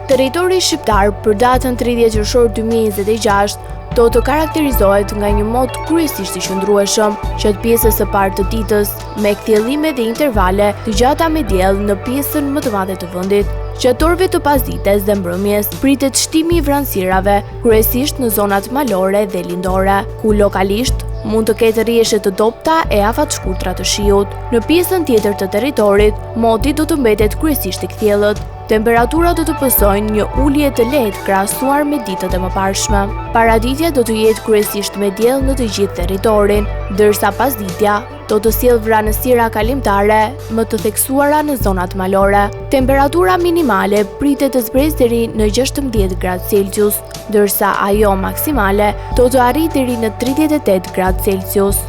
Territori shqiptar për datën 30 qershor 2026 do të karakterizohet nga një mod kryesisht i qëndrueshëm, gjatë pjesës së parë të ditës, me kthjellime dhe intervale të gjata me diell në pjesën më të madhe të vendit. Gjatë orëve të pasdites dhe mbrëmjes, pritet shtimi i vranësirave, kryesisht në zonat malore dhe lindore, ku lokalisht mund të ketë rrjeshje të dobta e afat shkurtra të shiut. Në pjesën tjetër të territorit, modi do të mbetet kryesisht i kthjellët. Temperaturat do të pësojnë një ulje të lehtë krahasuar me ditët e mëparshme. Paraditja do të jetë kryesisht me diell në të gjithë territorin, ndërsa pasditja do të sjellë vranësira kalimtare më të theksuara në zonat malore. Temperatura minimale pritet të zbresë deri në 16 gradë Celsius, ndërsa ajo maksimale do të arrijë deri në 38 gradë Celsius.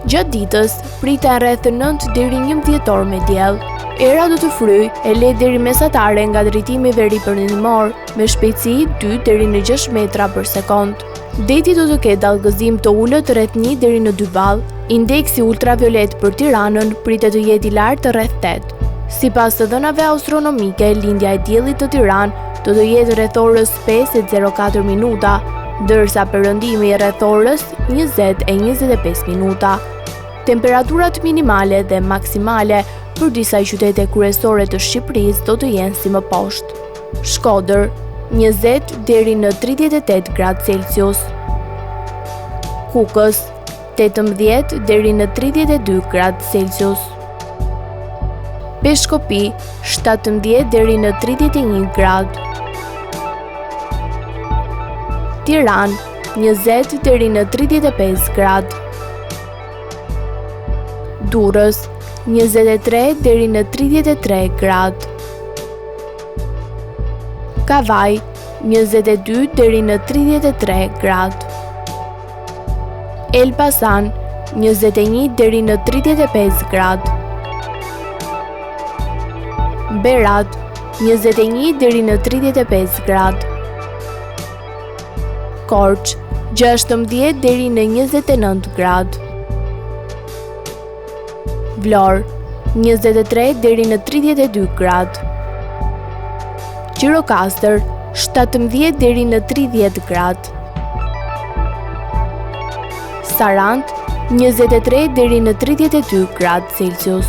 Gjatë ditës priten rreth 9 deri 11 orë me diell. Era do të fryjë e lehtë deri mesatare nga drejtimi veriperëndimor, me shpejtësi 2 deri në 6 metra për sekond. Deti do të ketë dallgëzim të ulët rreth 1 deri në 2 ball. Indeksi ultraviolet për Tiranën pritet të jetë i lartë rreth 8. Sipas të dhënave astronomike, lindja e diellit të Tiranë do të jetë rreth orës 5:04 minuta, ndërsa perëndimi rreth orës 20:25 minuta. Temperaturat minimale dhe maksimale për disa qytete kryesore të Shqipërisë do të jenë si më poshtë. Shkodër 20 deri në 38 gradë Celsius. Kukës 18 deri në 32 gradë Celsius. Peshkopi 17 deri në 31 gradë. Tiranë 20 deri në 35 gradë. Durrës 23 deri në 33 gradë. Kavaj 22 deri në 33 gradë. Elbasan 21 deri në 35 gradë. Berat 21 deri në 35 gradë. Korç 16 deri në 29 gradë. Vlorë 23 deri në 32 gradë. Gjirokastër 17 deri në 30 gradë. Sarandë 23 deri në 32 gradë Celsius.